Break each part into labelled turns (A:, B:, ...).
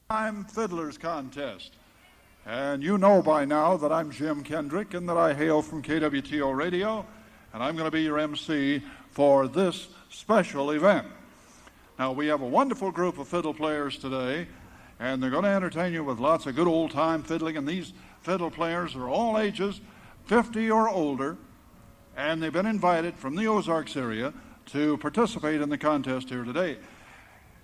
A: I'm Fiddlers Contest. And you know by now that I'm Jim Kendrick and that I hail from KWTO Radio, and I'm going to be your MC for this special event. Now, we have a wonderful group of fiddle players today, and they're going to entertain you with lots of good old-time fiddling, and these fiddle players are all ages, 50 or older, and they've been invited from the Ozarks area to participate in the contest here today.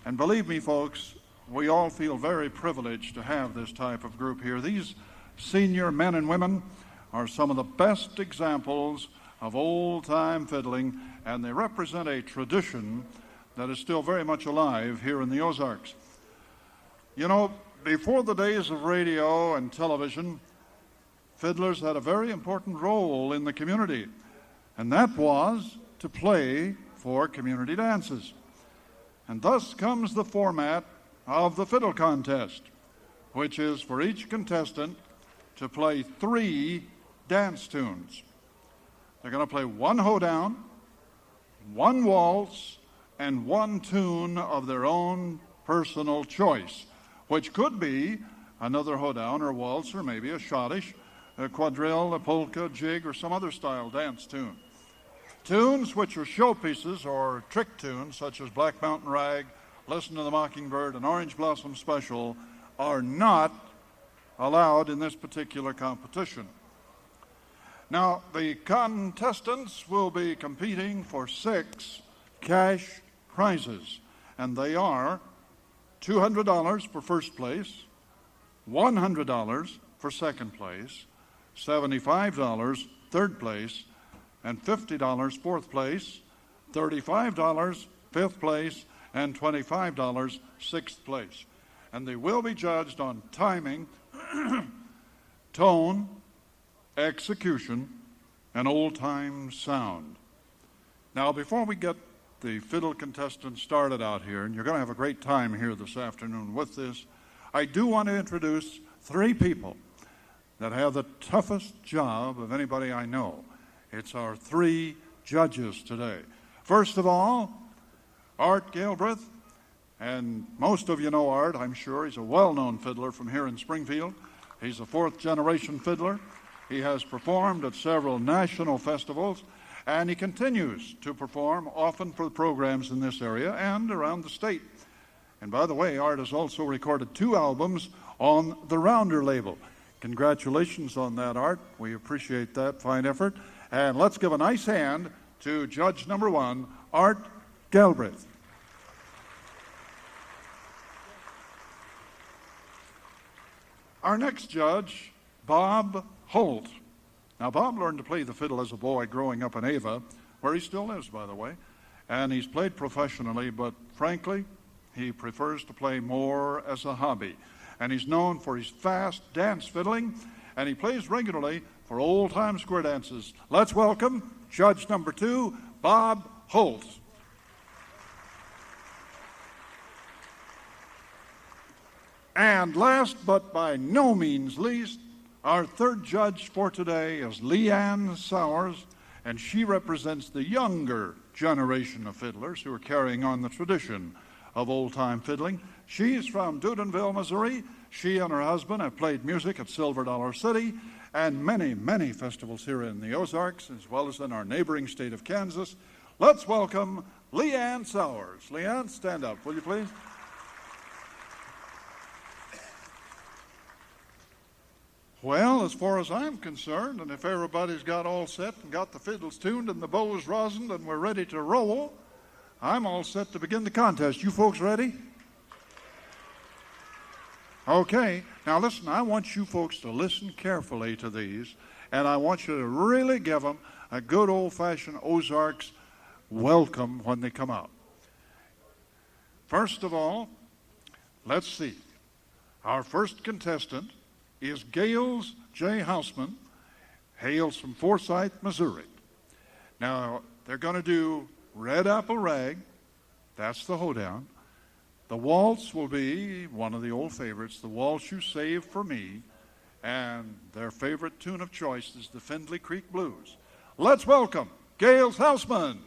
A: And believe me, folks, we all feel very privileged to have this type of group here. These senior men and women are some of the best examples of old-time fiddling, and they represent a tradition that is still very much alive here in the Ozarks. You know, before the days of radio and television, fiddlers had a very important role in the community, and that was to play for community dances. And thus comes the format of the Fiddle Contest, which is for each contestant to play 3 dance tunes. They're going to play 1 hoedown, 1 waltz, and 1 tune of their own personal choice, which could be another hoedown or waltz, or maybe a schottisch, a quadrille, a polka, jig, or some other style dance tune. Tunes which are showpieces or trick tunes, such as Black Mountain Rag, Listen to the Mockingbird, and Orange Blossom Special, are not allowed in this particular competition. Now, the contestants will be competing for 6 cash prizes, and they are $200 for first place, $100 for second place, $75 third place, and $50 fourth place, $35 fifth place, and $25 sixth place. And they will be judged on timing, tone, execution, and old-time sound. Now, before we get the fiddle contestants started out here, and you're going to have a great time here this afternoon with this, I do want to introduce 3 people that have the toughest job of anybody I know. It's our 3 judges today. First of all, Art Galbraith, and most of you know Art, I'm sure. He's a well-known fiddler from here in Springfield. He's a 4th-generation fiddler. He has performed at several national festivals, and he continues to perform often for programs in this area and around the state. And by the way, Art has also recorded 2 albums on the Rounder label. Congratulations on that, Art. We appreciate that fine effort. And let's give a nice hand to judge number 1, Art Galbraith. Our next judge, Bob Holt. Now, Bob learned to play the fiddle as a boy growing up in Ava, where he still is, by the way, and he's played professionally, but frankly, he prefers to play more as a hobby. And he's known for his fast dance fiddling, and he plays regularly for old-time square dances. Let's welcome judge number 2, Bob Holt. And last but by no means least, our 3rd judge for today is Leanne Sowers, and she represents the younger generation of fiddlers who are carrying on the tradition of old-time fiddling. She's from Dudenville, Missouri. She and her husband have played music at Silver Dollar City and many, many festivals here in the Ozarks, as well as in our neighboring state of Kansas. Let's welcome Leanne Sowers. Leanne, stand up, will you please? Well, as far as I'm concerned, and if everybody's got all set and got the fiddles tuned and the bows rosined and we're ready to roll, I'm all set to begin the contest. You folks ready? Okay. Now listen, I want you folks to listen carefully to these, and I want you to really give them a good old-fashioned Ozarks welcome when they come out. First of all, let's see. Our first contestant is Gayles J. Huisman, hails from Forsyth, Missouri. Now, they're going to do Red Apple Rag. That's the hoedown. The waltz will be one of the old favorites, the Waltz You Saved for Me, and their favorite tune of choice is the Findlay Creek Blues. Let's welcome Gayles Huisman.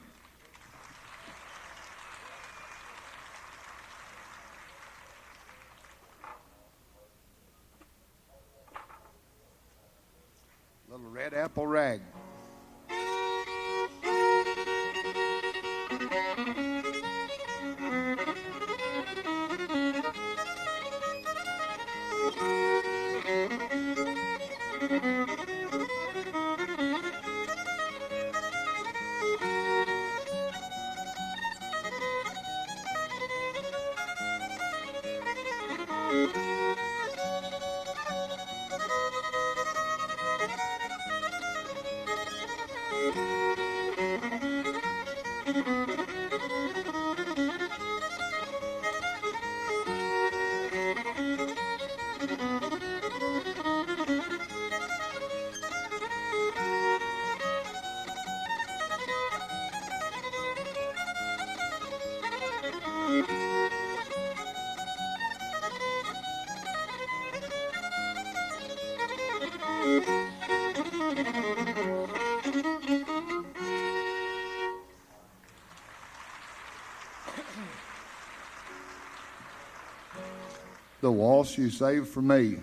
B: The Waltz You Saved for Me.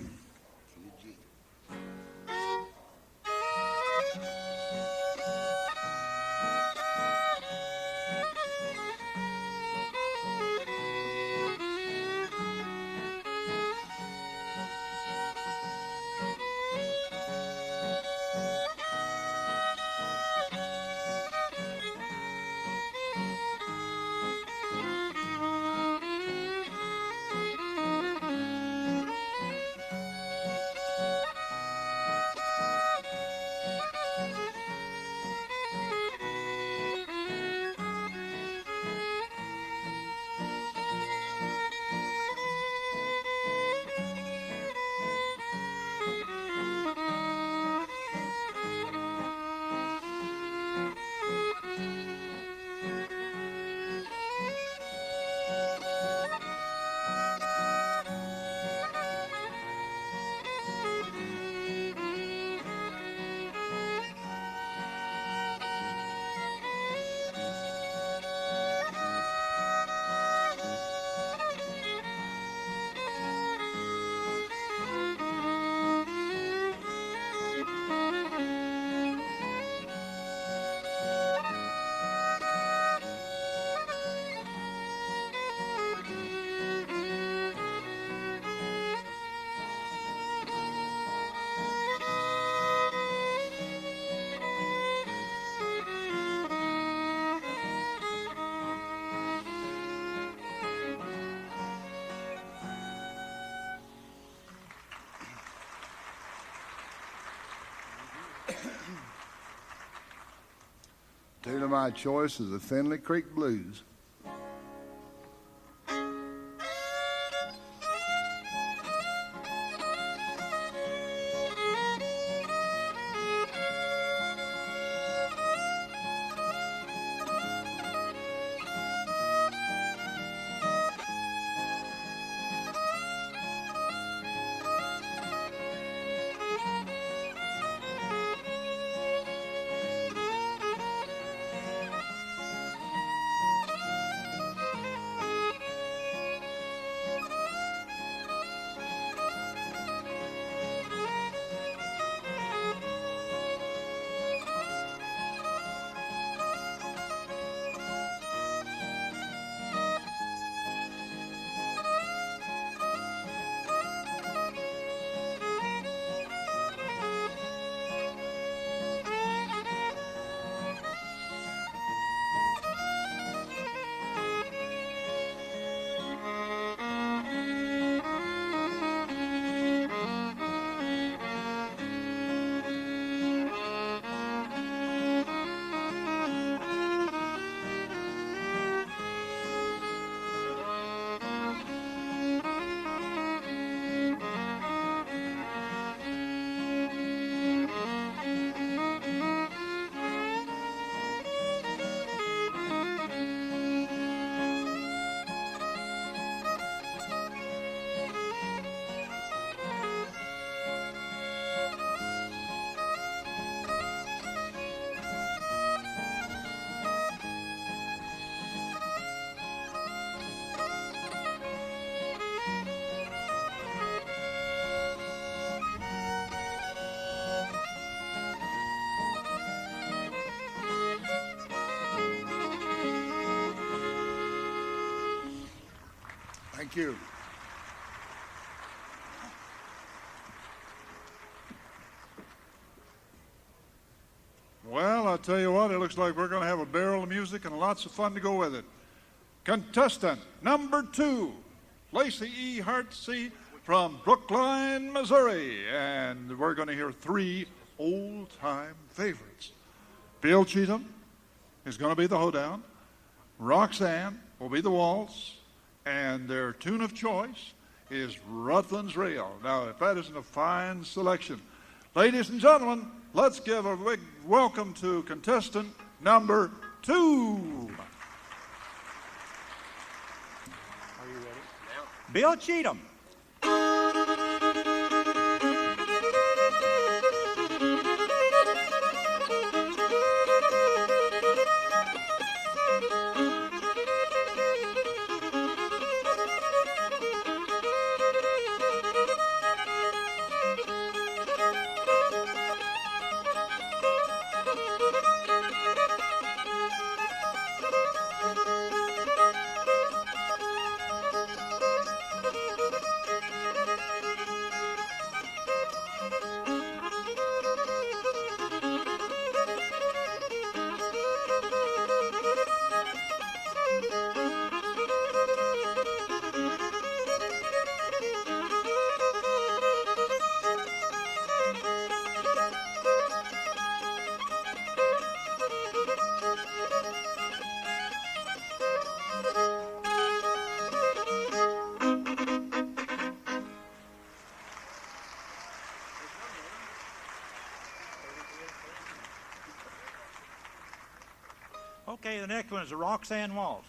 B: Tune of my choice is the Finley Creek Blues. Thank you.
A: Well, I'll tell you what, it looks like we're going to have a barrel of music and lots of fun to go with it. Contestant number 2, Lacey E. Hartje from Brookline, Missouri. And we're going to hear 3 old-time favorites. Bill Cheatham is going to be the hoedown. Roxanne will be the waltz. And their tune of choice is Rutland's Reel. Now, if that isn't a fine selection. Ladies and gentlemen, let's give a big welcome to contestant number 2.
C: Are you ready?
D: Now.
C: Bill Cheatham. Okay, the next one is the Roxanna Waltz.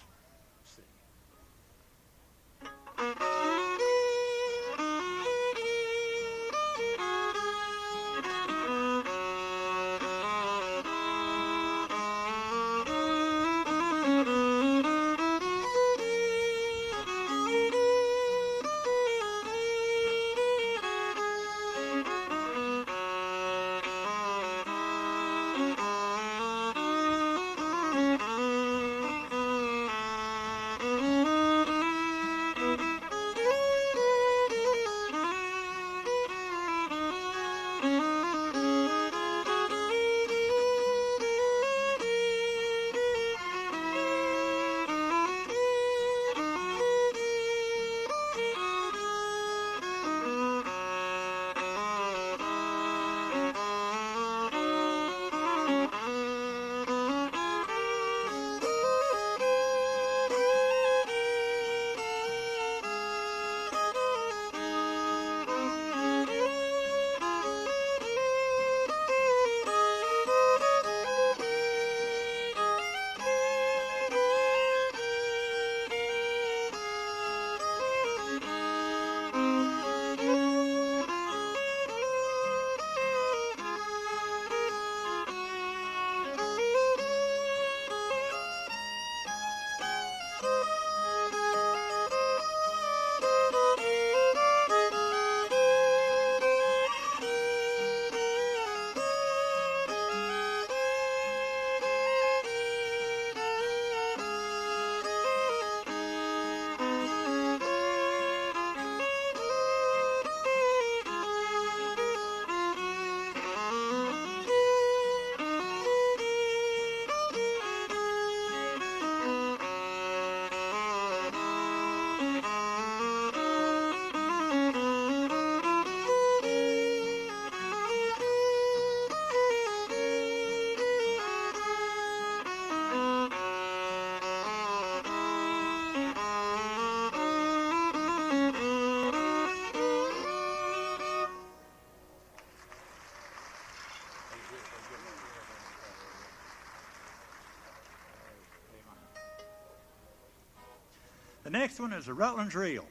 C: The next one is the Rutland's Reel.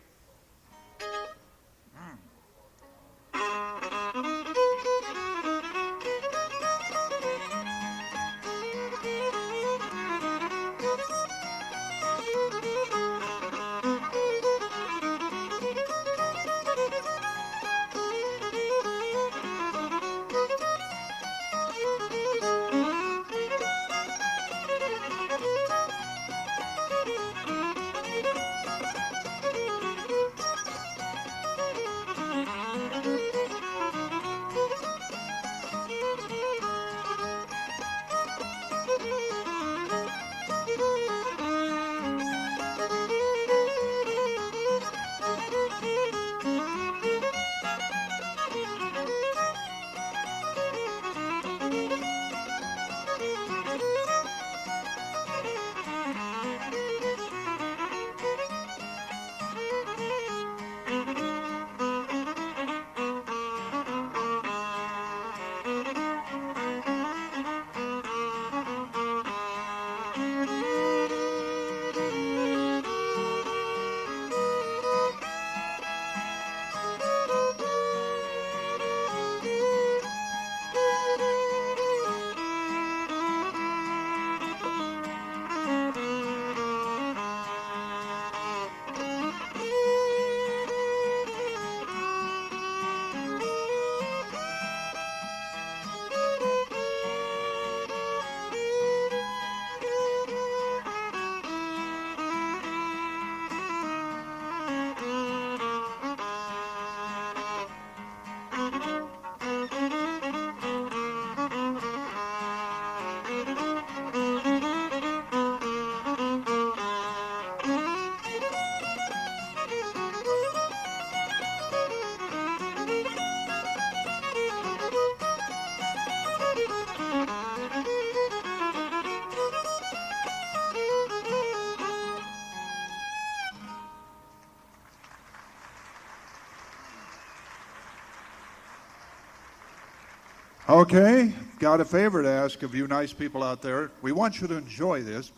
A: Okay, got a favor to ask of you nice people out there. We want you to enjoy this,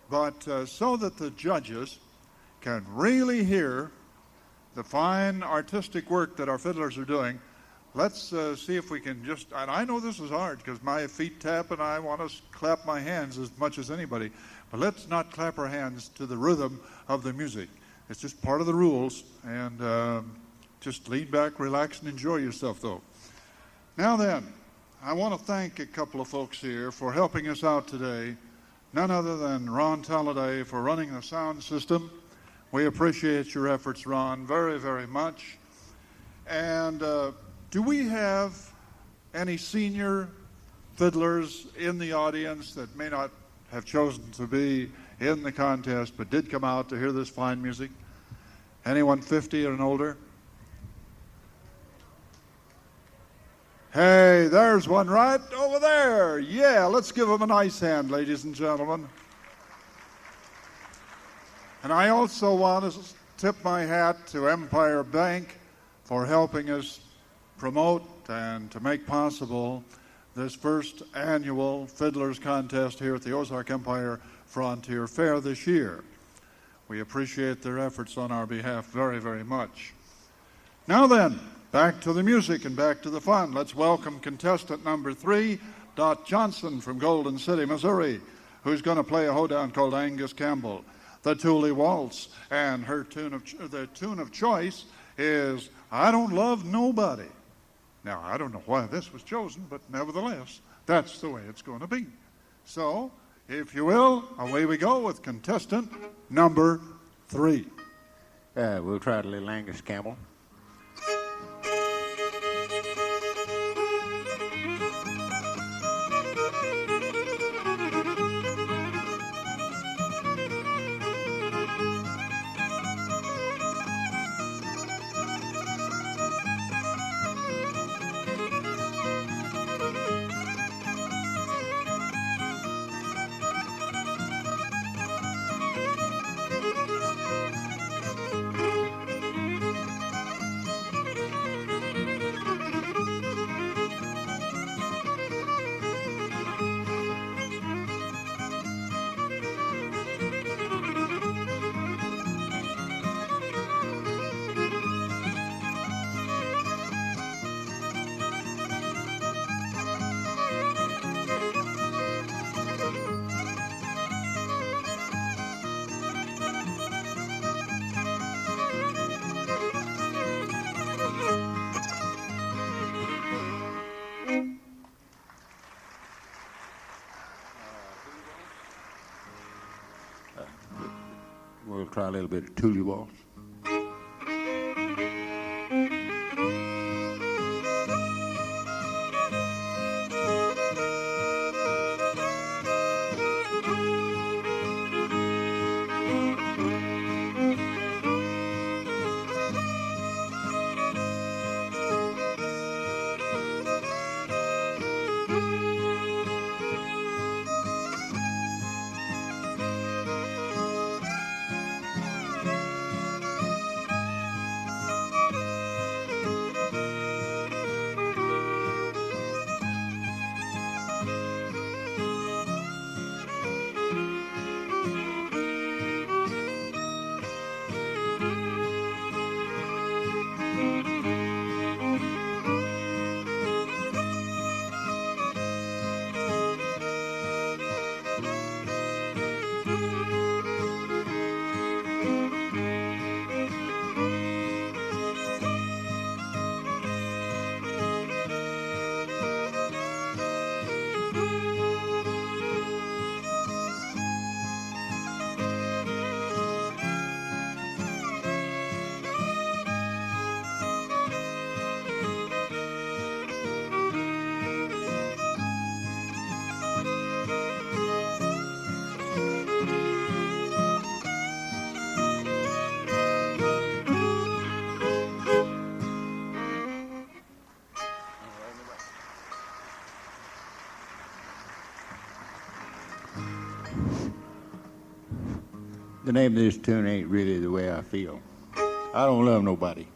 A: but so that the judges can really hear the fine artistic work that our fiddlers are doing, let's see if we can just, and I know this is hard because my feet tap and I want to clap my hands as much as anybody, but let's not clap our hands to the rhythm of the music. It's just part of the rules, and just lean back, relax, and enjoy yourself, though. Now then, I want to thank a couple of folks here for helping us out today. None other than Ron Talladay for running the sound system. We appreciate your efforts, Ron, very, very much. And do we have any senior fiddlers in the audience that may not have chosen to be in the contest but did come out to hear this fine music? Anyone 50 and older? Hey, there's one right over there. Yeah, let's give them a nice hand, ladies and gentlemen. And I also want to tip my hat to Empire Bank for helping us promote and to make possible this first annual Fiddlers Contest here at the Ozark Empire Frontier Fair this year. We appreciate their efforts on our behalf very, very much. Now then, back to the music and back to the fun. Let's welcome contestant number 3, Dot Johnston from Golden City, Missouri, who's going to play a hoedown called Angus Campbell, the Thule Waltz, and her the tune of choice is I Don't Love Nobody. Now, I don't know why this was chosen, but nevertheless, that's the way it's going to be. So, if you will, away we go with contestant number 3.
D: We'll try a little Angus Campbell. We'll try a little bit of Thule Waltz. The name of this tune ain't really the way I feel. I don't love nobody.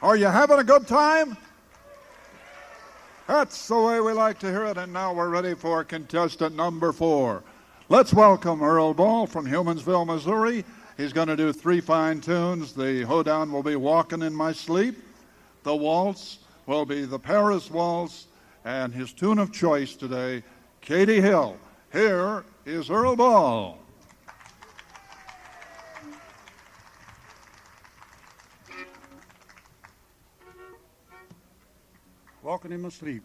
A: Are you having a good time? That's the way we like to hear it, and now we're ready for contestant number 4. Let's welcome Earl Ball from Humansville, Missouri. He's going to do 3 fine tunes. The hoedown will be Walking in My Sleep. The waltz will be the Paris Waltz, and his tune of choice today, Katie Hill. Here is Earl Ball.
E: Walking in my sleep.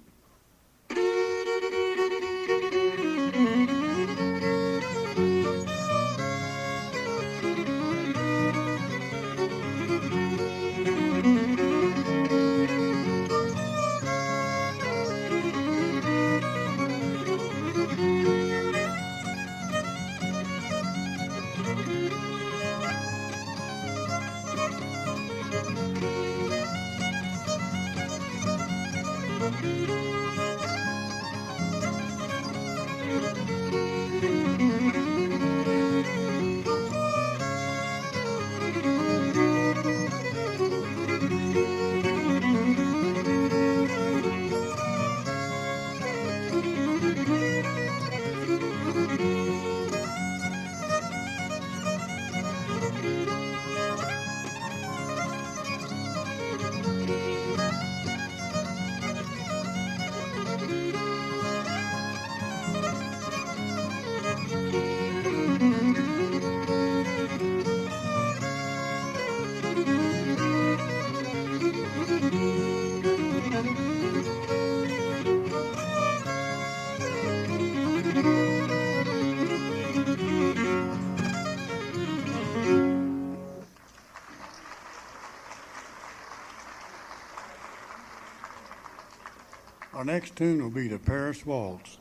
E: Our next tune will be the Paris Waltz.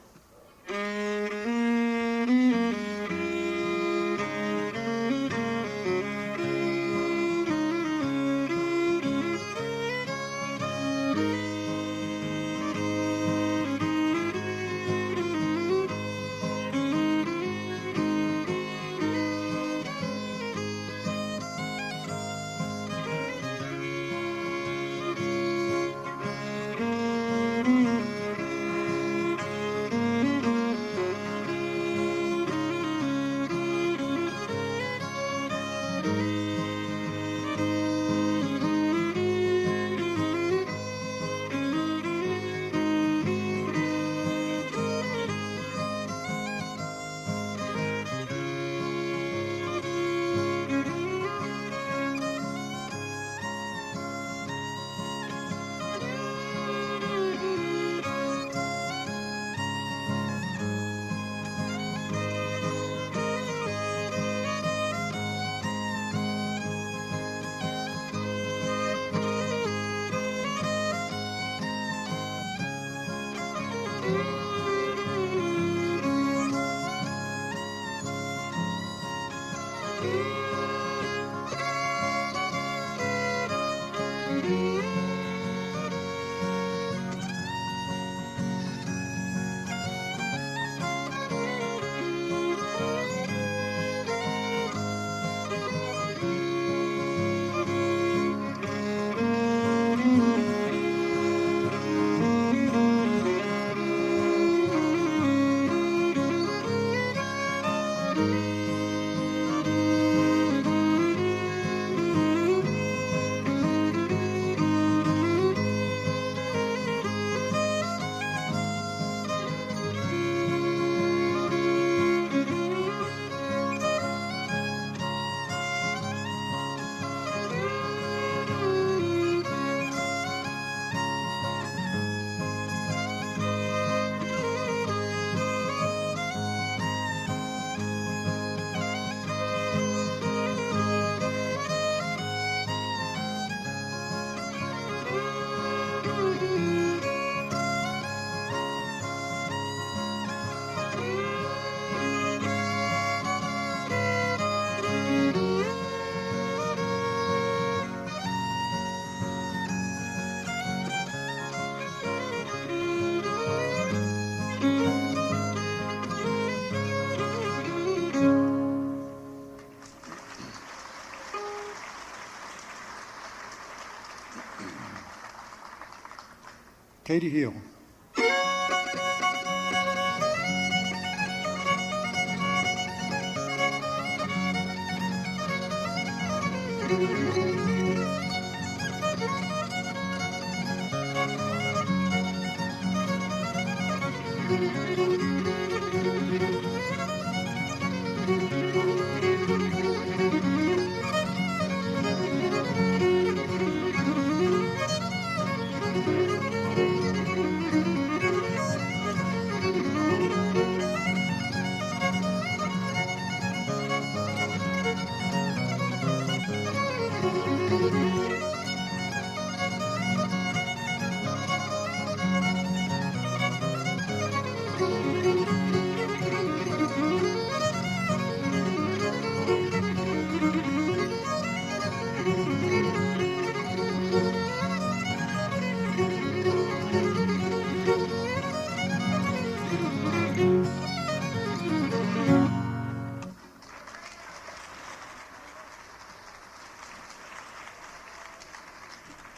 E: Katie Hill.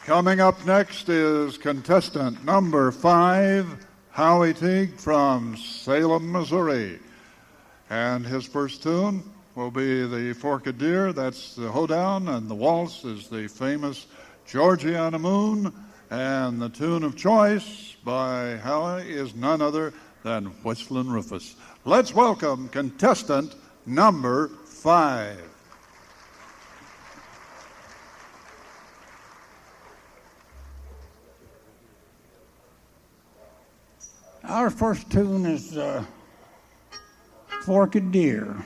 A: Coming up next is contestant number 5, Howie Teague from Salem, Missouri. And his first tune will be the Forked Deer, that's the hoedown, and the waltz is the famous Georgiana Moon. And the tune of choice by Howie is none other than Whistlin' Rufus. Let's welcome contestant number 5.
E: Our first tune is Forked Deer.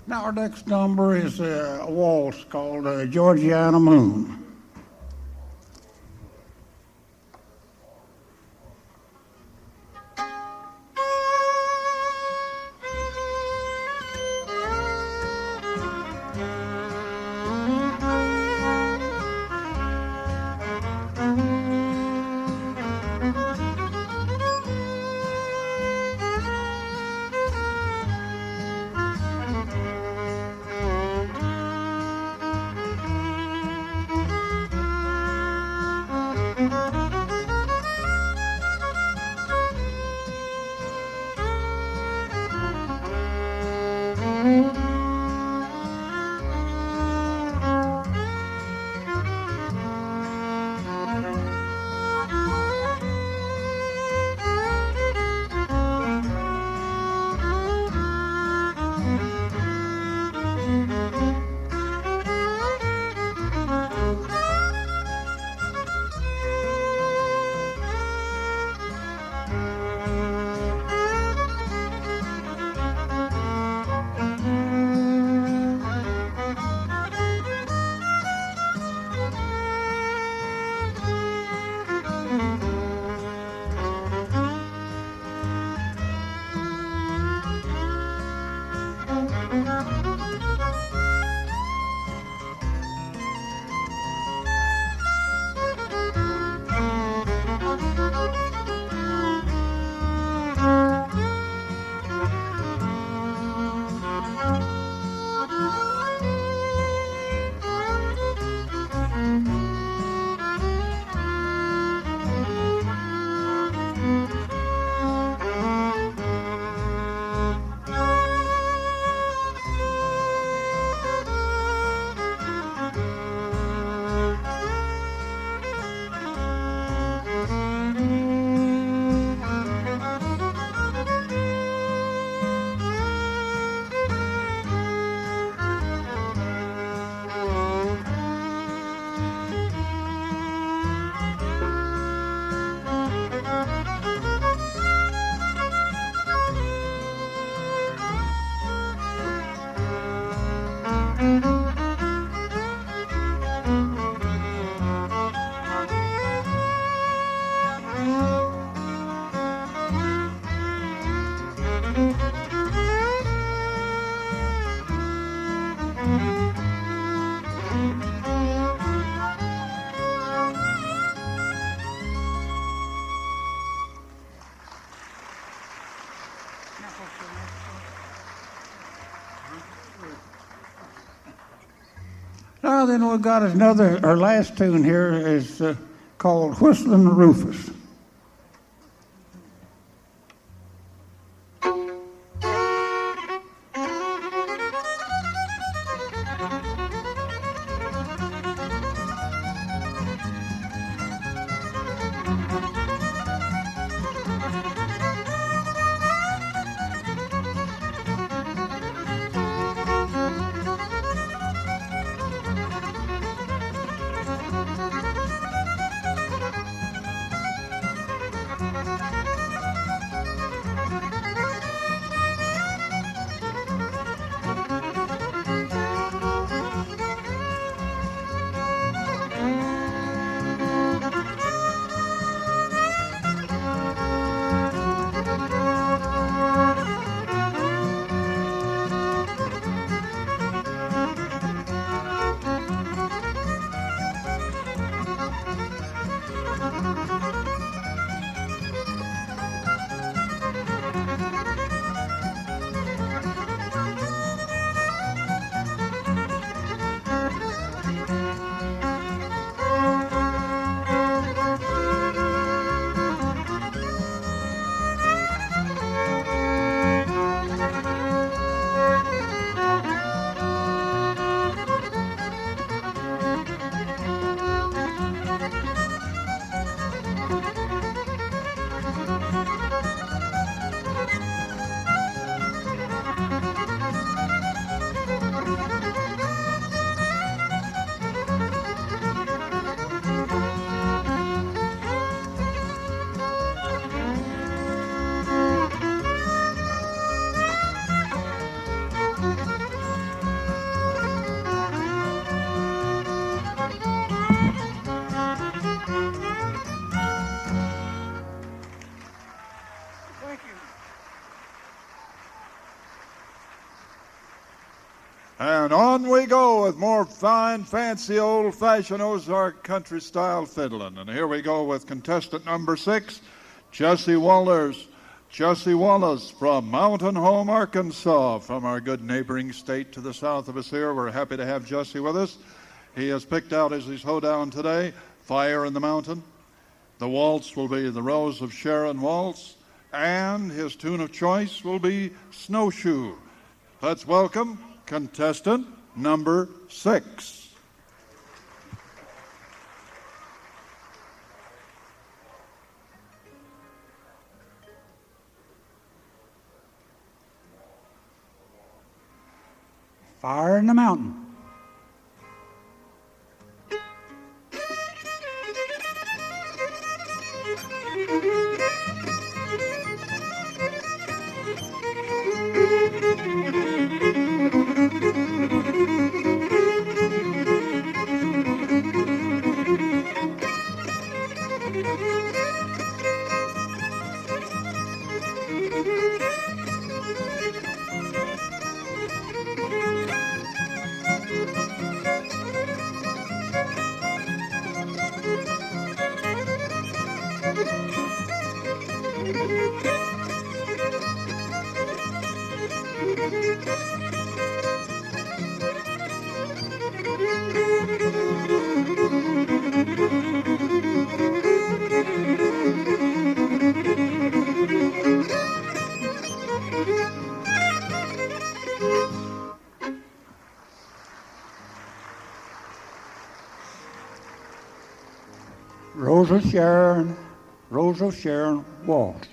E: Now our next number is a waltz called Georgiana Moon. Now then, we got our last tune here is called Whistling Rufus.
A: And on we go with more fine, fancy, old-fashioned Ozark country-style fiddling. And here we go with contestant number 6, Jesse Wallace. Jesse Wallace from Mountain Home, Arkansas, from our good neighboring state to the south of us here. We're happy to have Jesse with us. He has picked out as his hoedown today, Fire in the Mountain. The waltz will be the Rose of Sharon Waltz, and his tune of choice will be Snowshoe. Let's welcome contestant number 6.
E: Fire in the Mountain. Rose of Sharon Waltz.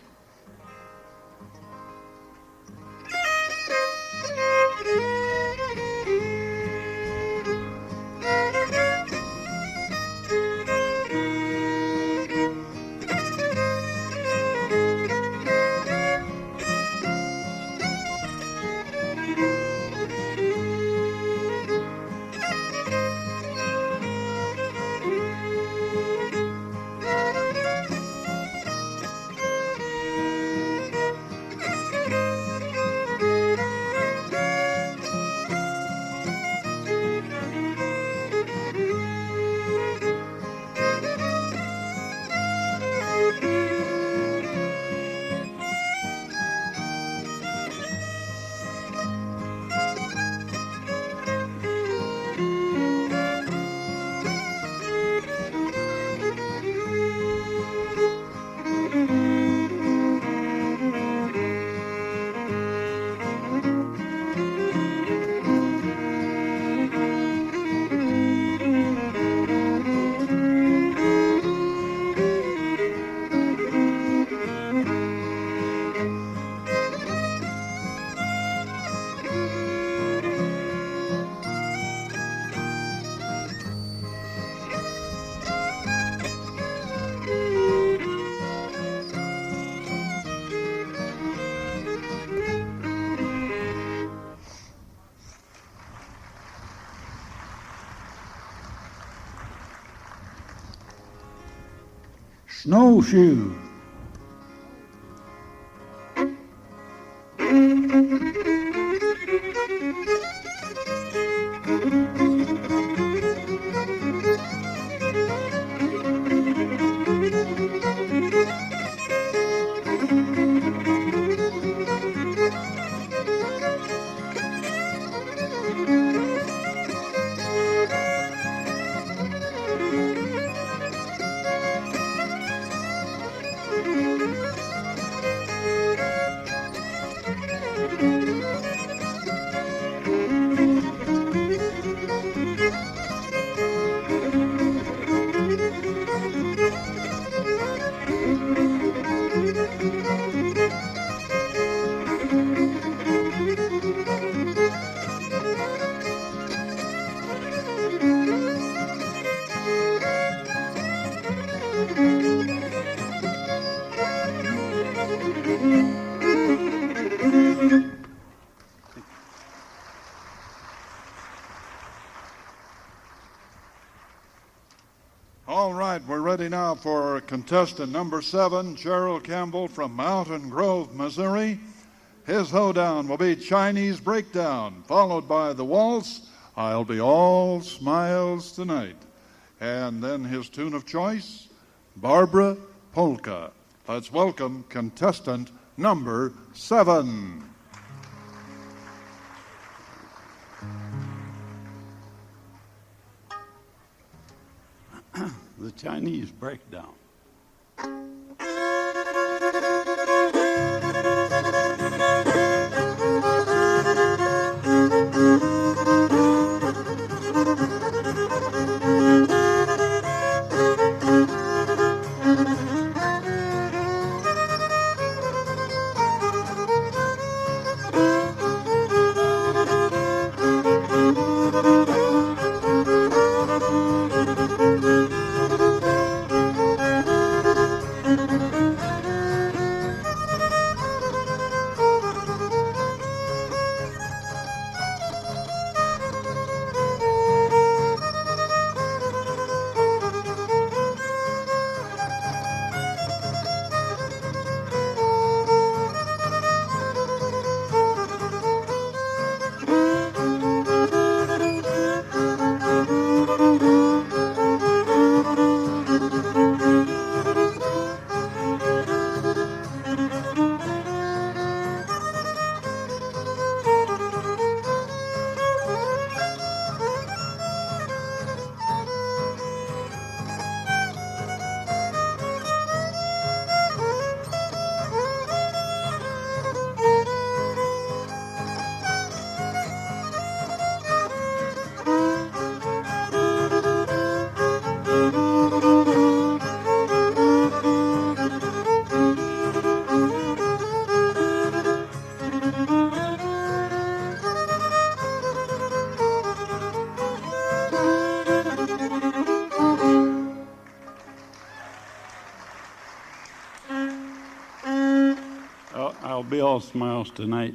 E: Snowshoe.
A: All right, we're ready now for contestant number 7, Gerald Campbell from Mountain Grove, Missouri. His hoedown will be Chinese Breakdown, followed by the waltz, I'll Be All Smiles Tonight. And then his tune of choice, Barbara Polka. Let's welcome contestant number 7.
F: The Chinese Breakdown. I'll be all smiles tonight.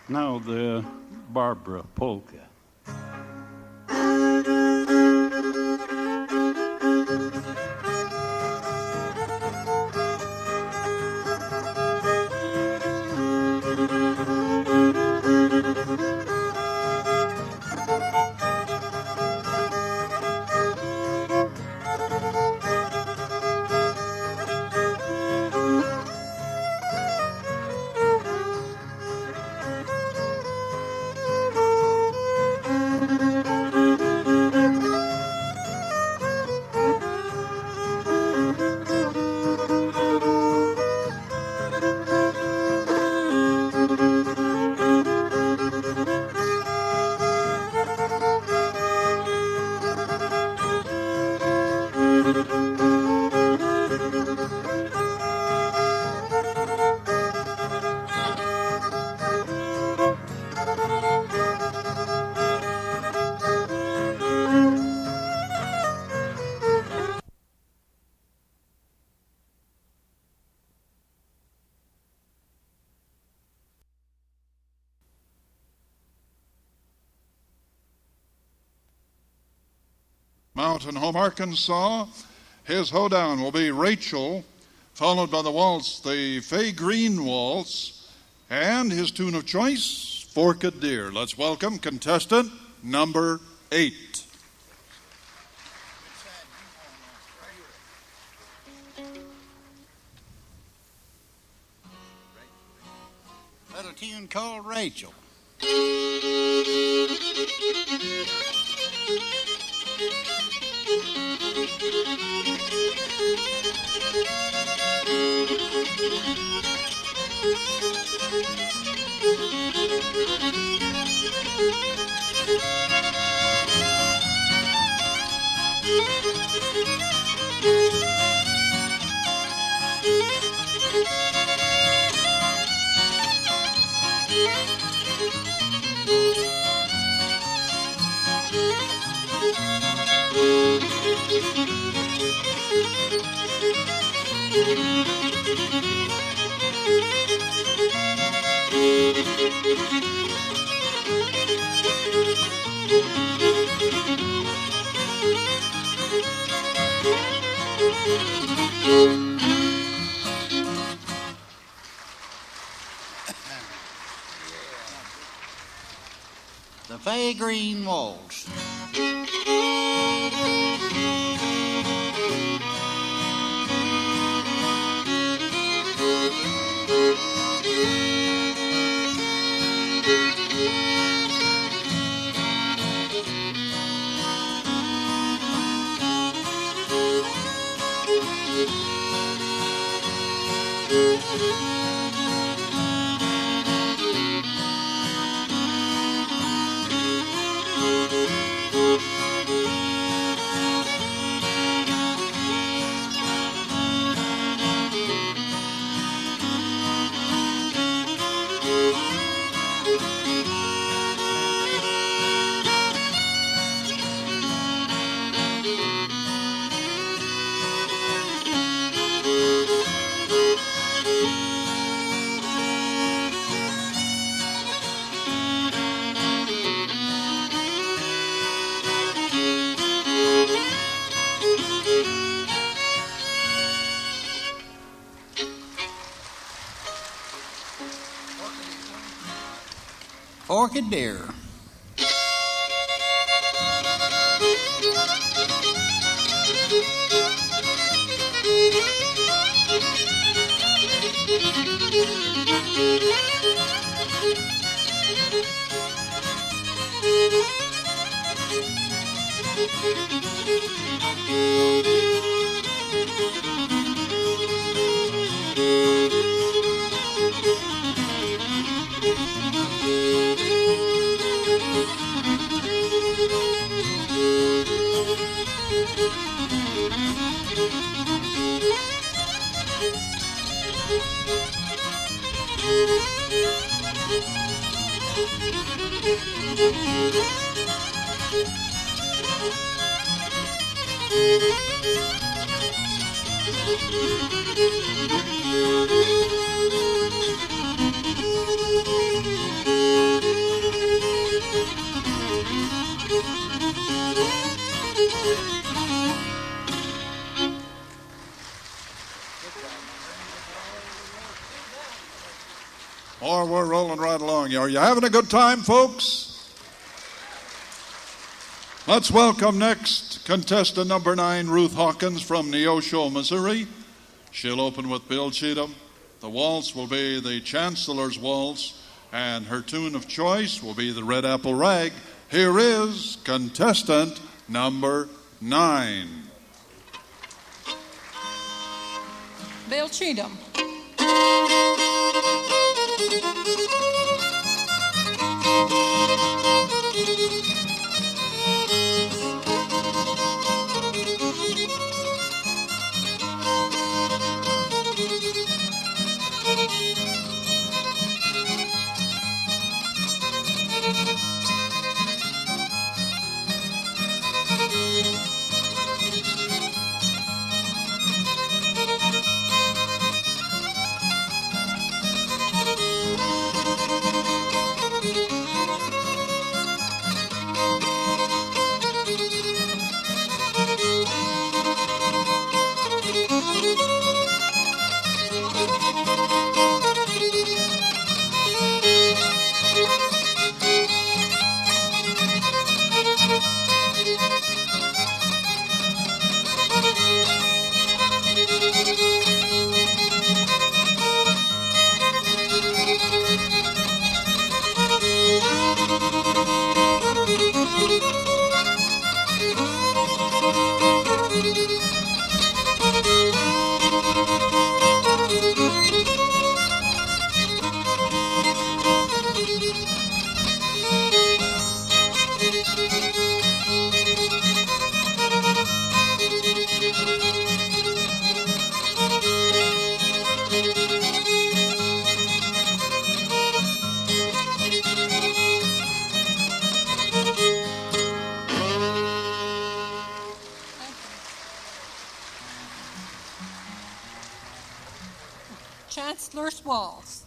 F: Now the Barbara polka.
A: Mountain Home, Arkansas. His hoedown will be Rachel, followed by the waltz, the Fay Green Waltz, and his tune of choice, Forked Deer. Let's welcome contestant number 8.
G: Little tune called Rachel. The Fay Green Waltz. Forked Deer.
A: Or we're rolling right along. Are you having a good time, folks? Let's welcome next contestant number 9, Ruth Hawkins from Neosho, Missouri. She'll open with Bill Cheatham. The waltz will be the Chancellor's Waltz, and her tune of choice will be the Red Apple Rag. Here is contestant number 9.
H: Bill Cheatham. Chancellor's Waltz.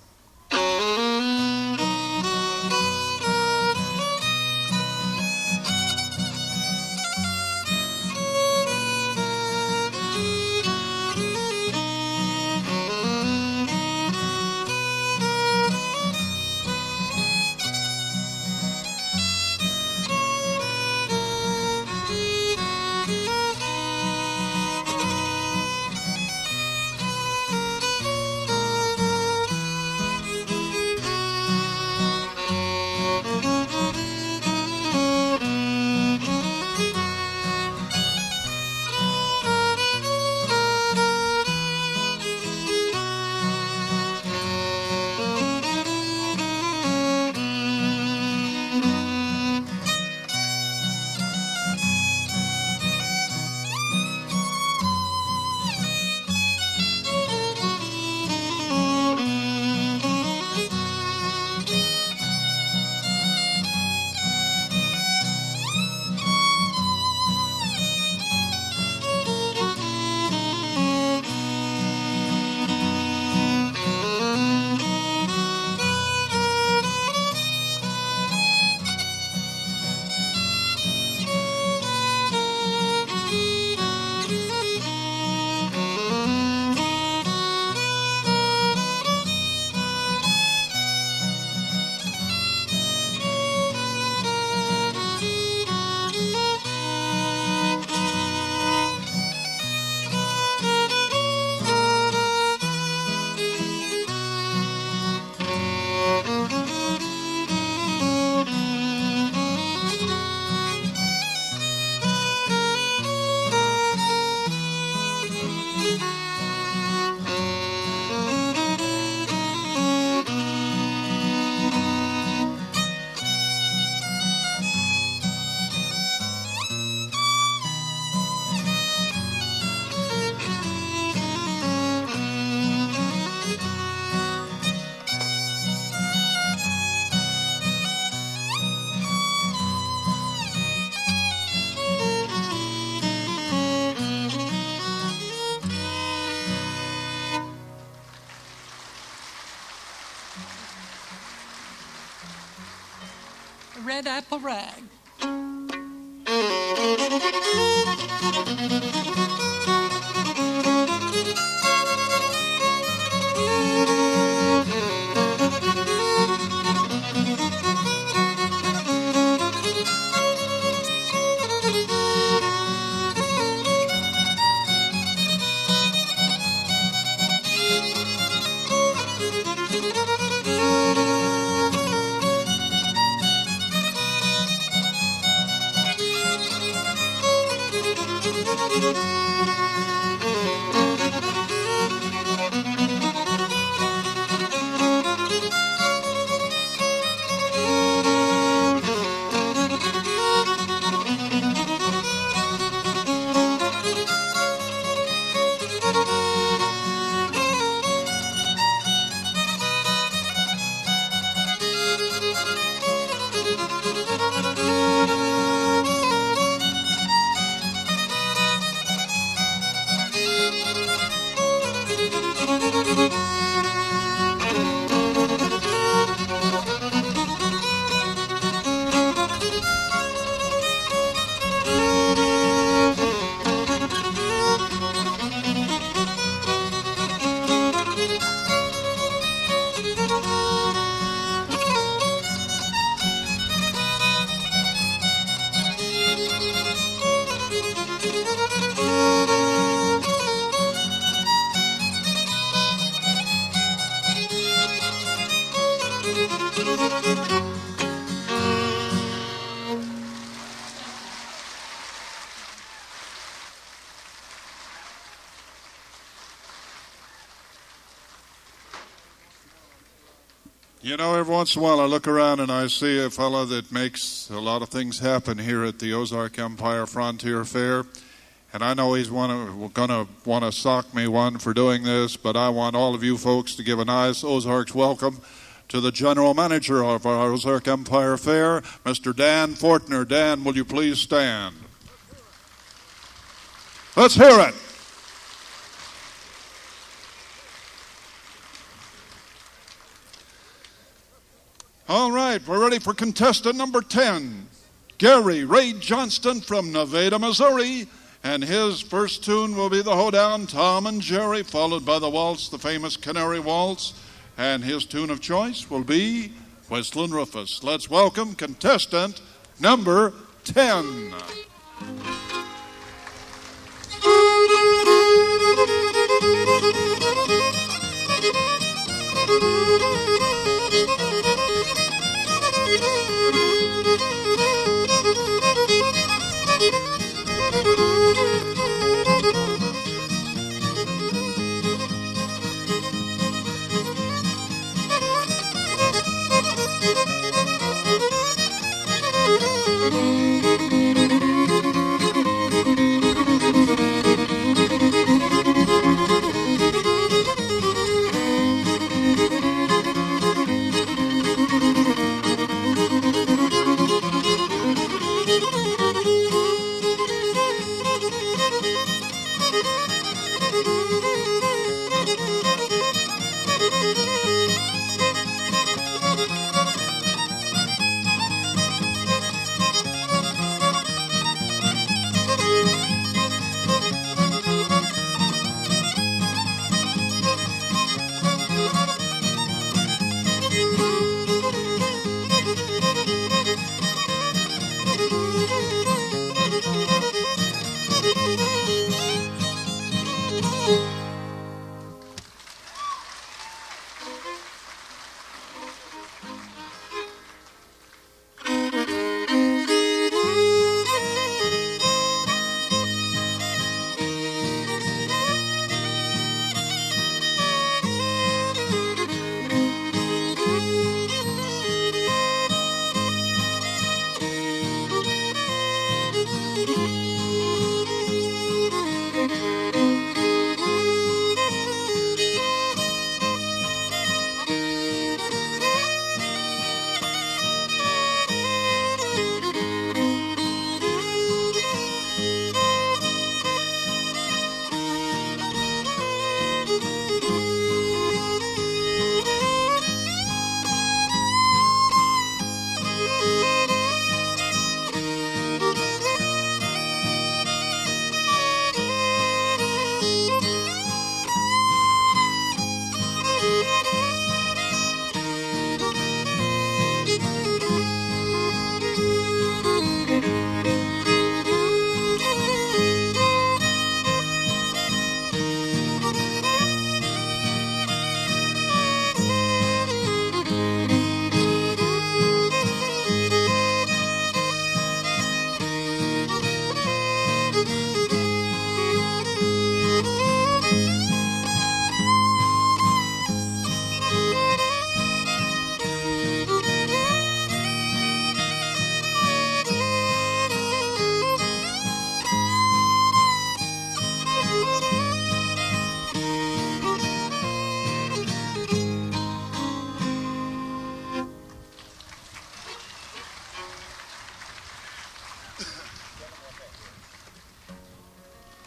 H: Red Apple Rag.
A: You know, every once in a while I look around and I see a fellow that makes a lot of things happen here at the Ozark Empire Frontier Fair. And I know he's going to want to sock me one for doing this, but I want all of you folks to give a nice Ozarks welcome to the general manager of our Ozark Empire Fair, Mr. Dan Fortner. Dan, will you please stand? Let's hear it. All right, we're ready for contestant number 10, Gary Ray Johnston from Nevada, Missouri. And his first tune will be the hoedown, Tom and Jerry, followed by the waltz, the famous Canary Waltz. And his tune of choice will be Whistling Rufus. Let's welcome contestant number 10.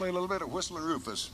B: Play a little bit of Whistling Rufus.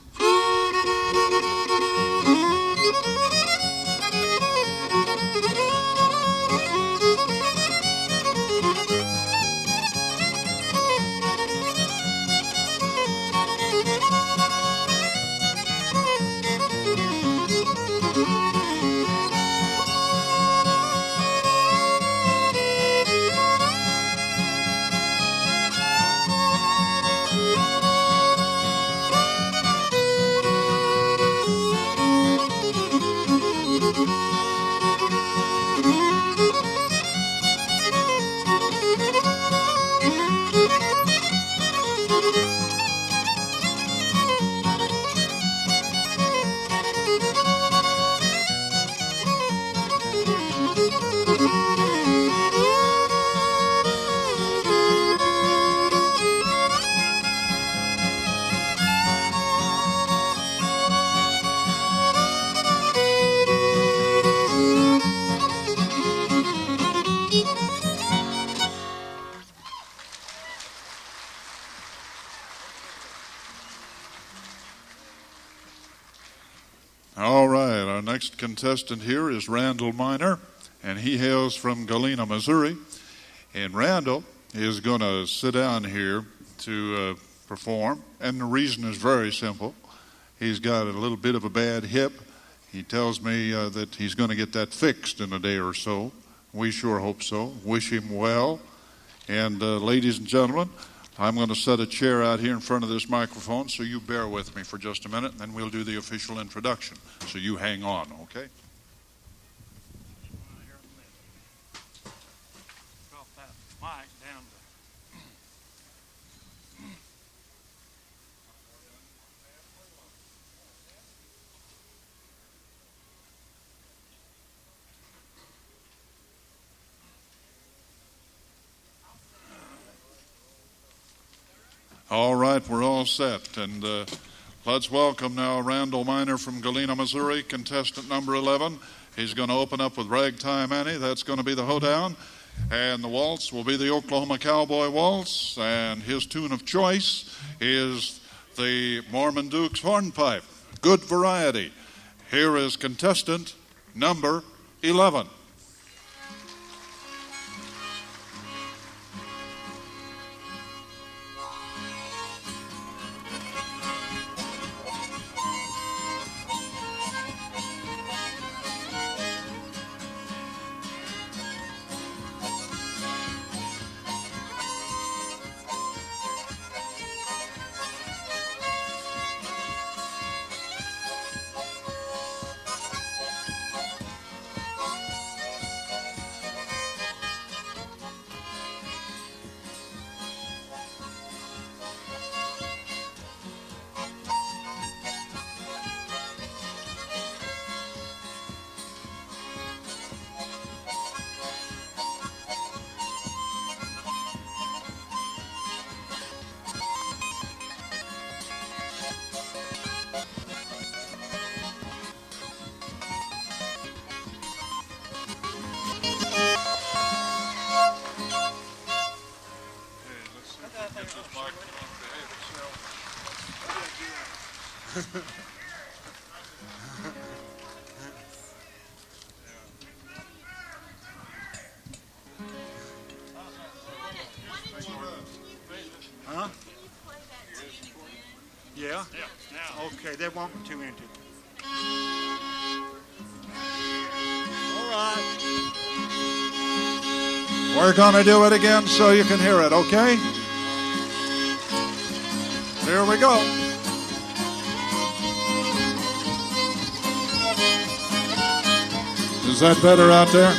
A: All right, our next contestant here is Randall Miner, and he hails from Galena, Missouri. And Randall is going to sit down here to perform, and the reason is very simple. He's got a little bit of a bad hip. He tells me that he's going to get that fixed in a day or so. We sure hope so. Wish him well. And ladies and gentlemen, I'm going to set a chair out here in front of this microphone, so you bear with me for just a minute, and then we'll do the official introduction. So you hang on, okay?
C: Drop that mic down
A: All right, we're all set. And let's welcome now Randall Miner from Galena, Missouri, contestant number 11. He's going to open up with Ragtime Annie. That's going to be the hoedown. And the waltz will be the Oklahoma Cowboy Waltz. And his tune of choice is the Mormon Duke's Hornpipe. Good variety. Here is contestant number 11.
C: Huh? Yeah? Okay, they want me to enter. All right.
A: We're going to do it again so you can hear it, okay? Here we go. Is that better out there?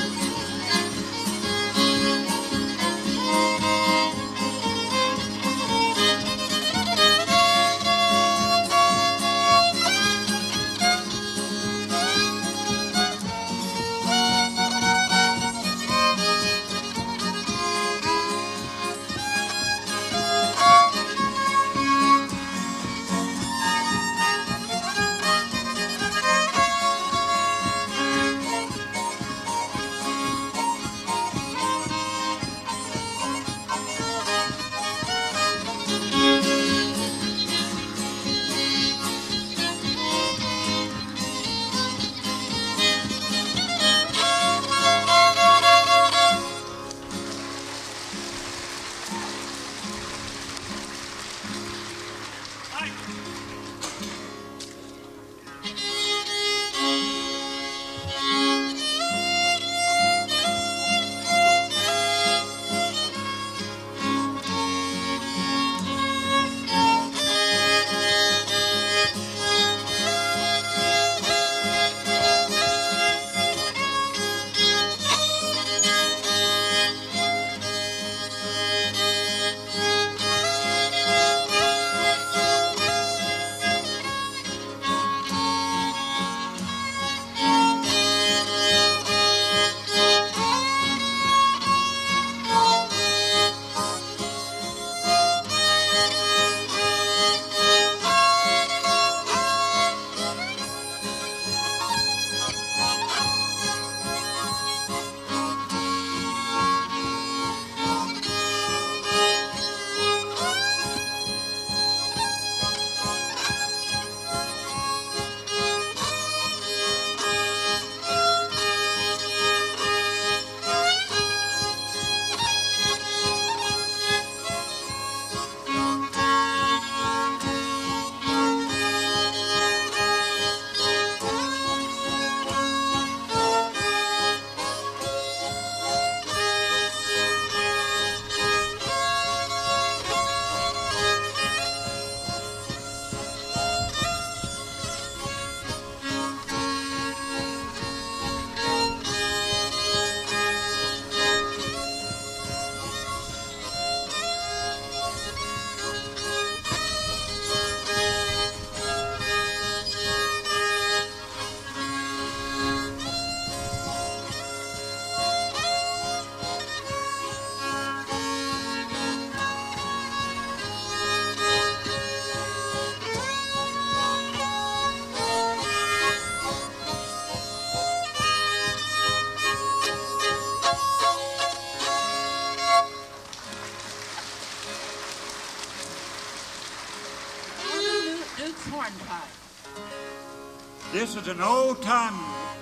C: is an old time,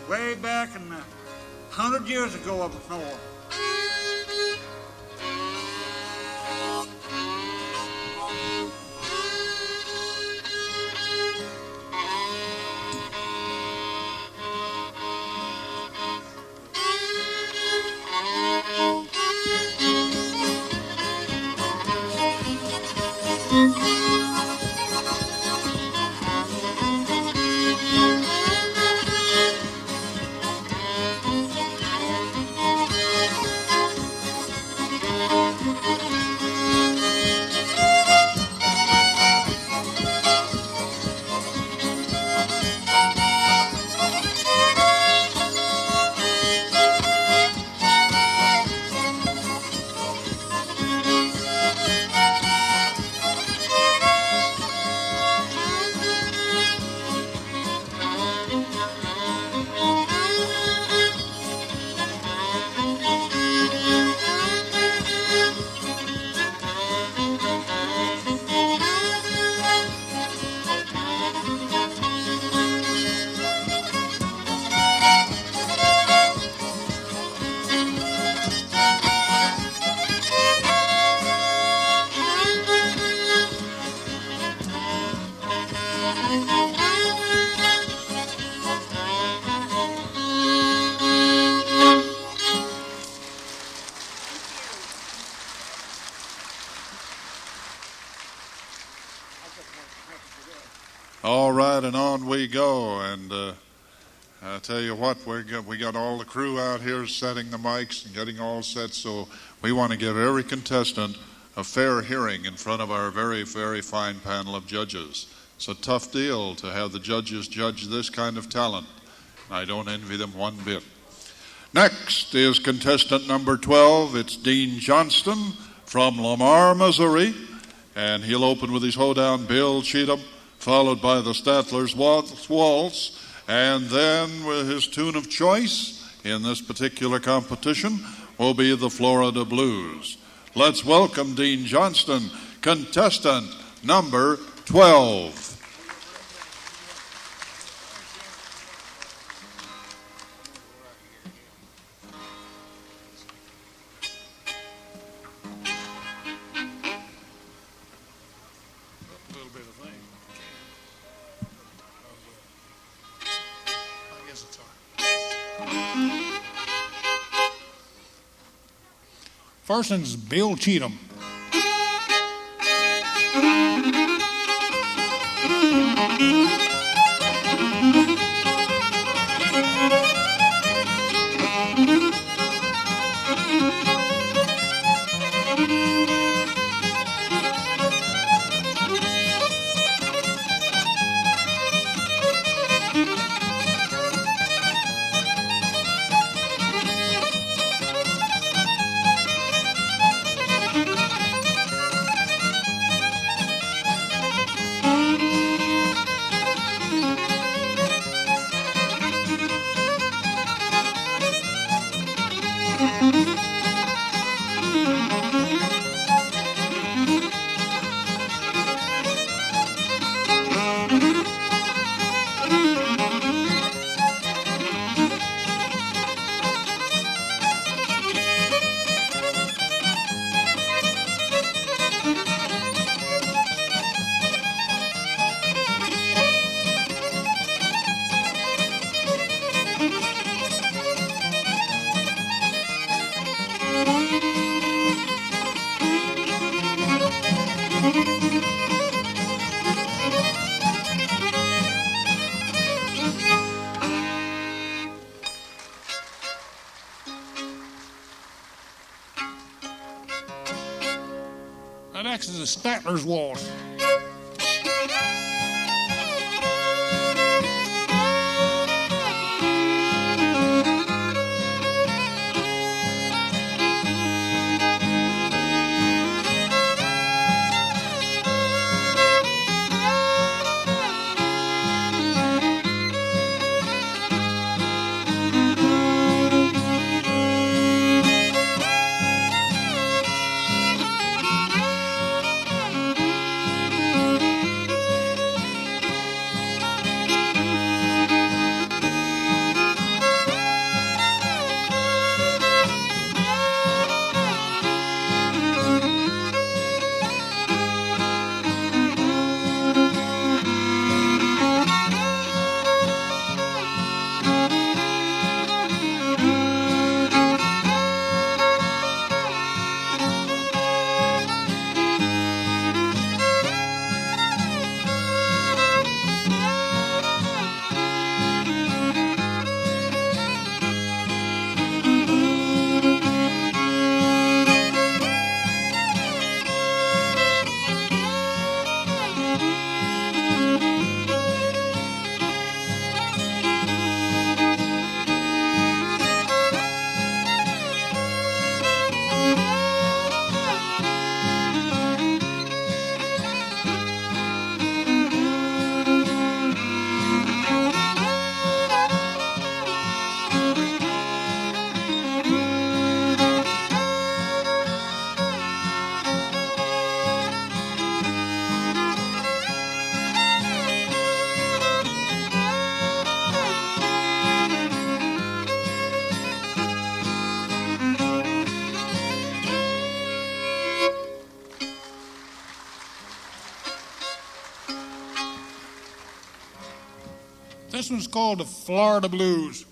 C: way back in 100 years ago or before.
A: All right, and on we go. And I tell you what, we got all the crew out here setting the mics and getting all set, so we want to give every contestant a fair hearing in front of our very, very fine panel of judges. It's a tough deal to have the judges judge this kind of talent. I don't envy them one bit. Next is contestant number 12. It's Dean Johnston from Lamar, Missouri, and he'll open with his hoedown, Bill Cheatham, followed by the Statler's Waltz, and then with his tune of choice in this particular competition will be the Florida Blues. Let's welcome Dean Johnston, contestant number 12.
I: First one's Bill Cheatham. Next is the Statler's Waltz. This one's called the Florida Blues.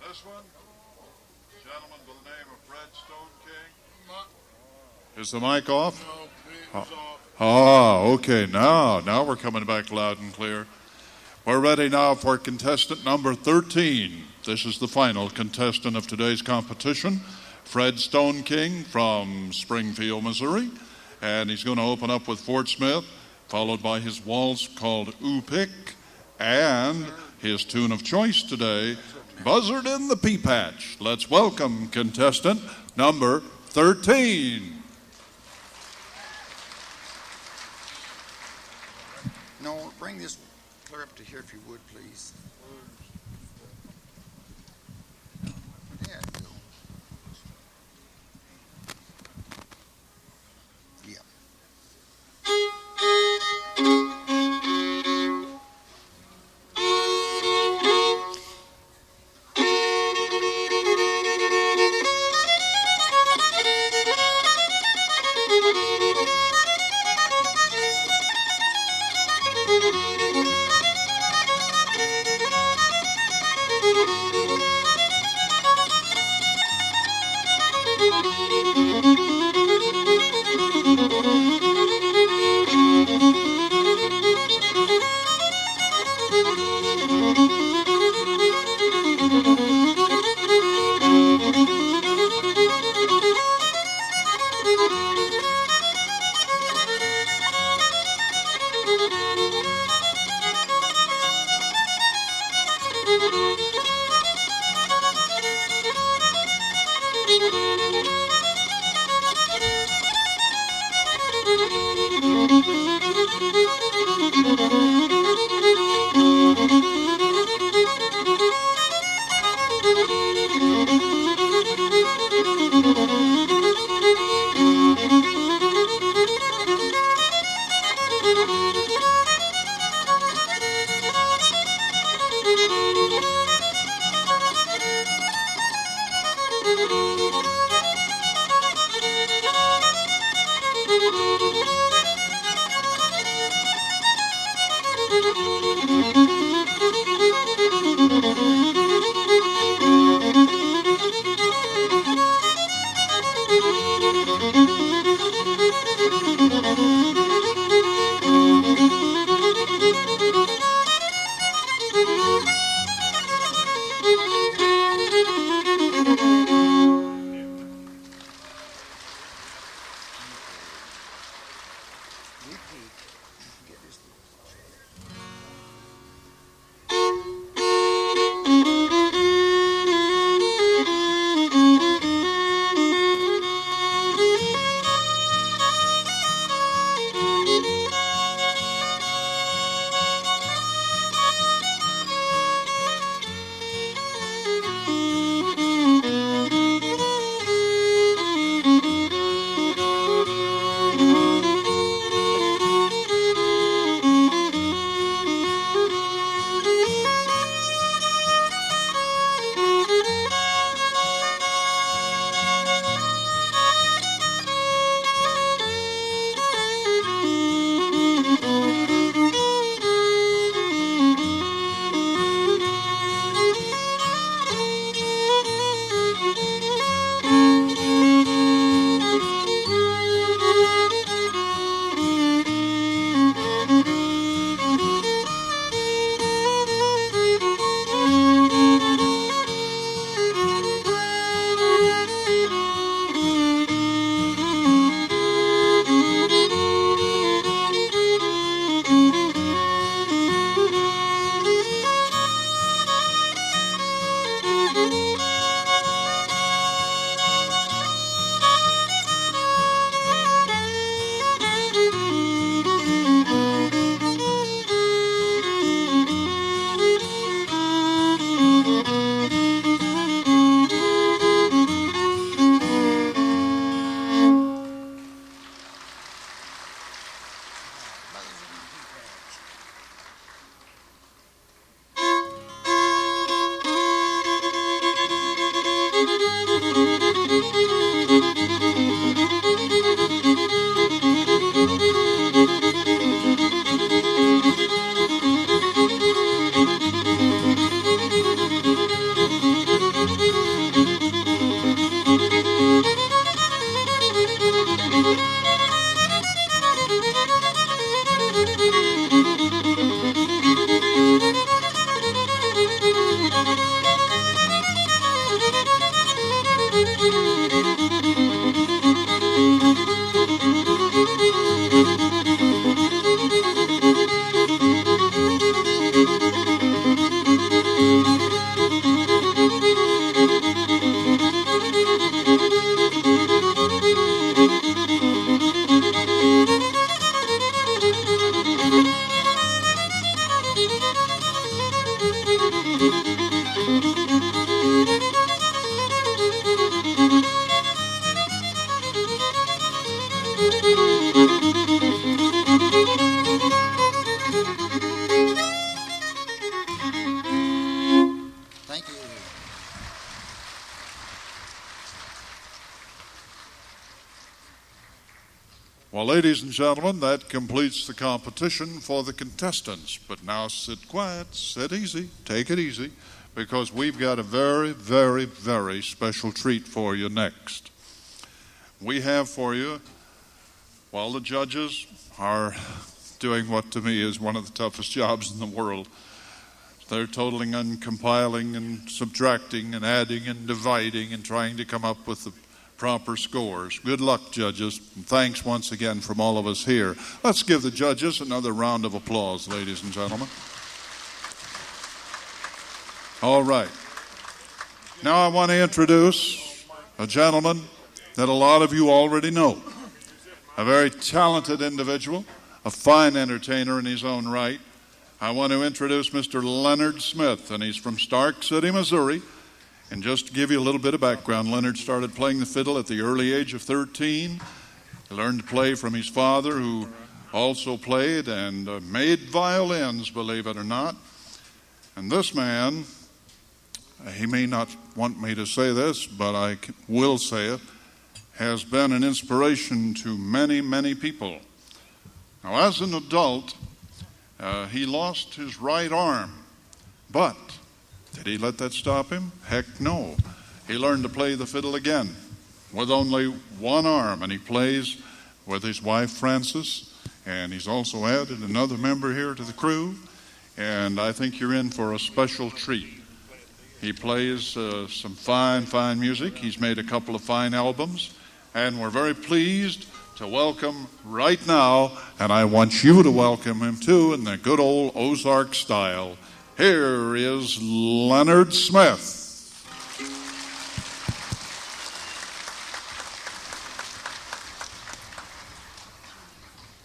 A: This one, gentleman by the name of Fred Stone King. Is the mic off?
I: No, it's off.
A: Ah, okay. Now we're coming back loud and clear. We're ready now for contestant number 13. This is the final contestant of today's competition, Fred Stone King from Springfield, Missouri. And he's going to open up with Fort Smith, followed by his waltz called Ooh Pick, and his tune of choice today, Buzzard in the Pea Patch. Let's welcome contestant number 13.
J: No, bring this clear up to here if you would, please. There you go. Yeah.
A: Well, ladies and gentlemen, that completes the competition for the contestants. But now sit quiet, sit easy, take it easy, because we've got a very, very, very special treat for you next. We have for you, while the judges are doing what to me is one of the toughest jobs in the world, they're totaling and compiling and subtracting and adding and dividing and trying to come up with the proper scores. Good luck, judges, and thanks once again from all of us here. Let's give the judges another round of applause, ladies and gentlemen. All right. Now I want to introduce a gentleman that a lot of you already know, a very talented individual, a fine entertainer in his own right. I want to introduce Mr. Leonard Smith, and he's from Stark City, Missouri. And just to give you a little bit of background, Leonard started playing the fiddle at the early age of 13. He learned to play from his father, who also played and made violins, believe it or not. And this man, he may not want me to say this, but I will say it, has been an inspiration to many, many people. Now, as an adult, he lost his right arm, but did he let that stop him? Heck no. He learned to play the fiddle again with only one arm, and he plays with his wife, Frances, and he's also added another member here to the crew, and I think you're in for a special treat. He plays some fine, fine music. He's made a couple of fine albums, and we're very pleased to welcome right now, and I want you to welcome him too in the good old Ozark style. Here is Leonard Smith.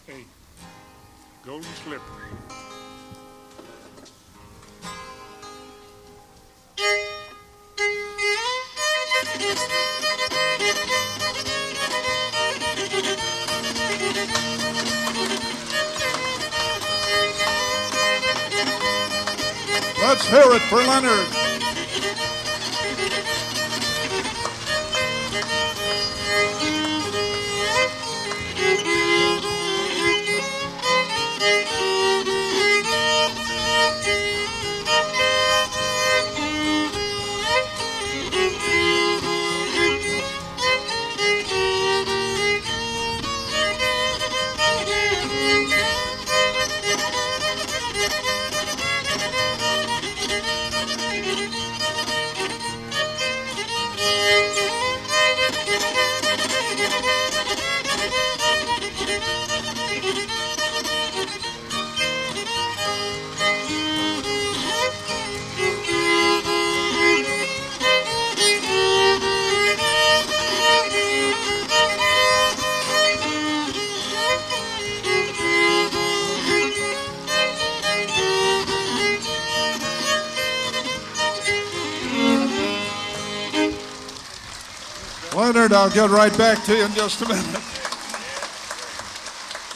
I: Hey, golden slipper.
A: Let's hear it for Leonard. Leonard, I'll get right back to you in just a minute.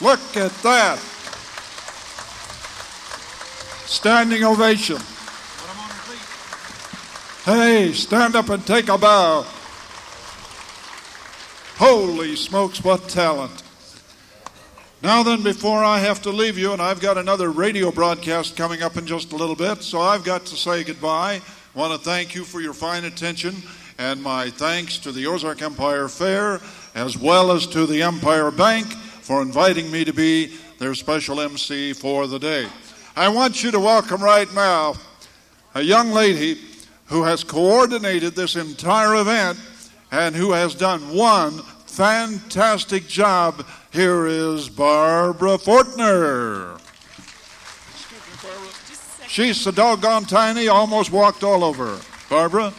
A: Look at that. Standing ovation. Hey, stand up and take a bow. Holy smokes, what talent. Now then, before I have to leave you, and I've got another radio broadcast coming up in just a little bit, so I've got to say goodbye. I want to thank you for your fine attention, and my thanks to the Ozark Empire Fair, as well as to the Empire Bank for inviting me to be their special MC for the day. I want you to welcome right now a young lady who has coordinated this entire event and who has done one fantastic job. Here is Barbara Fortner. She's so doggone tiny, almost walked all over. Barbara?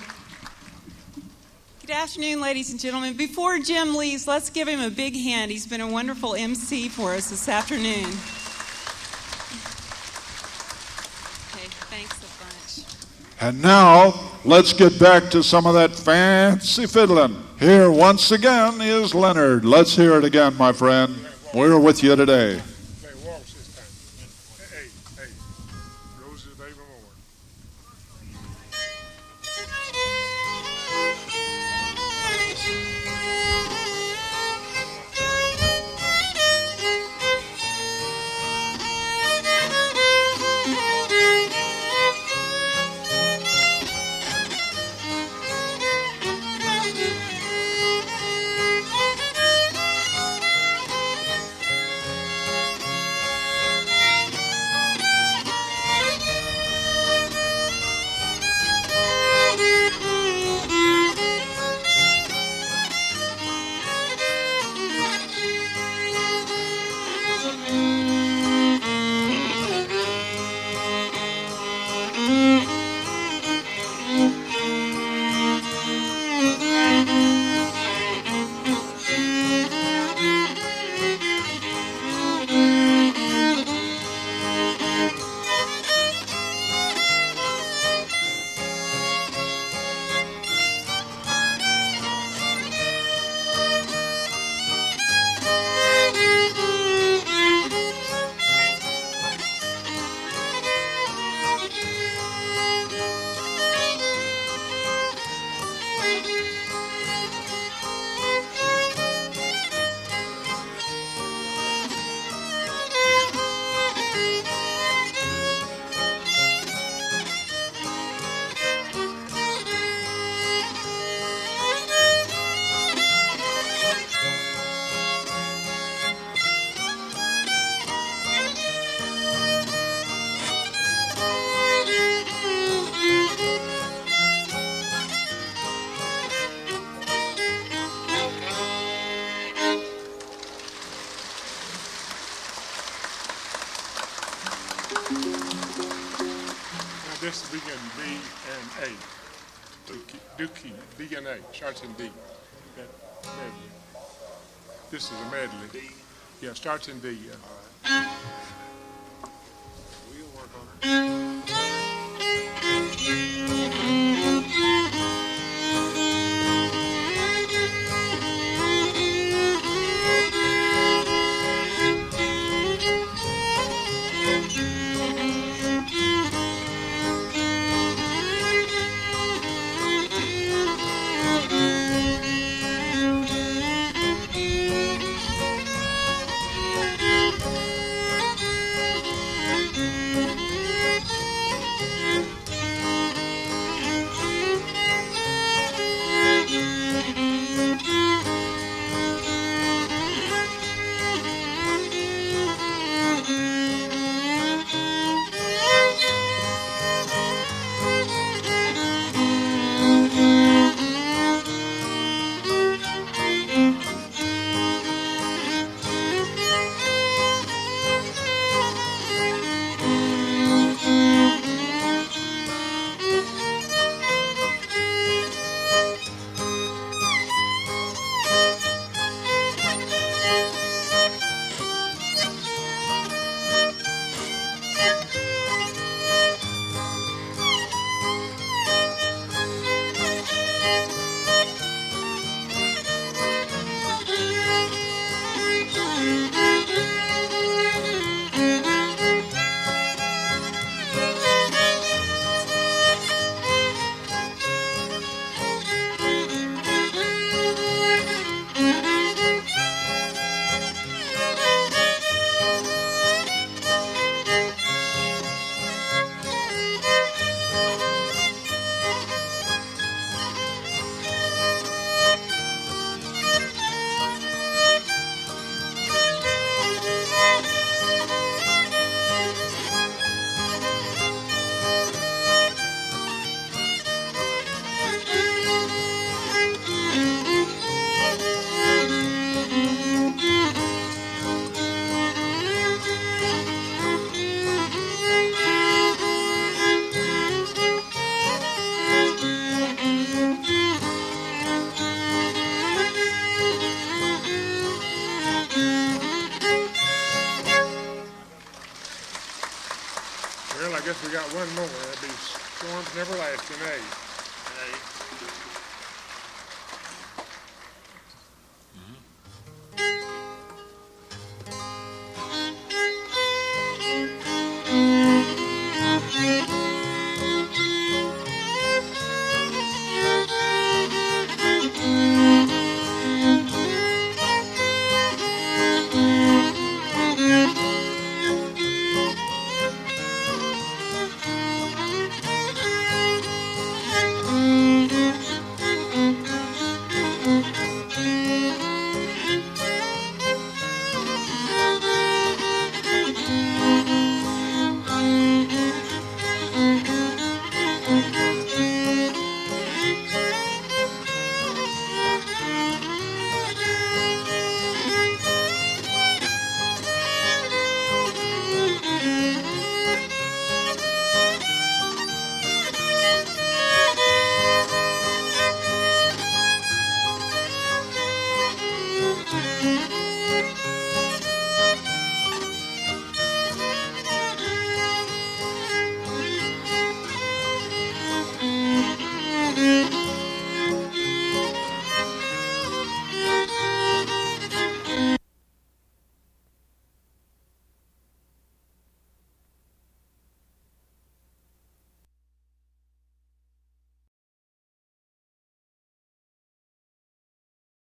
K: Good afternoon, ladies and gentlemen. Before Jim leaves, let's give him a big hand. He's been a wonderful MC for us this afternoon. Okay, thanks a bunch.
A: And now, let's get back to some of that fancy fiddling. Here, once again, is Leonard. Let's hear it again, my friend. We're with you today.
I: Play waltz this time. Hey, Roses, baby, more. this begin B and A. Dookie, B and A, starts in D. That medley. This is a medley. D? Yeah, starts in D, yeah. All right. We'll work on it. Well, I guess we got one more. That'd be Storms Never Last in A.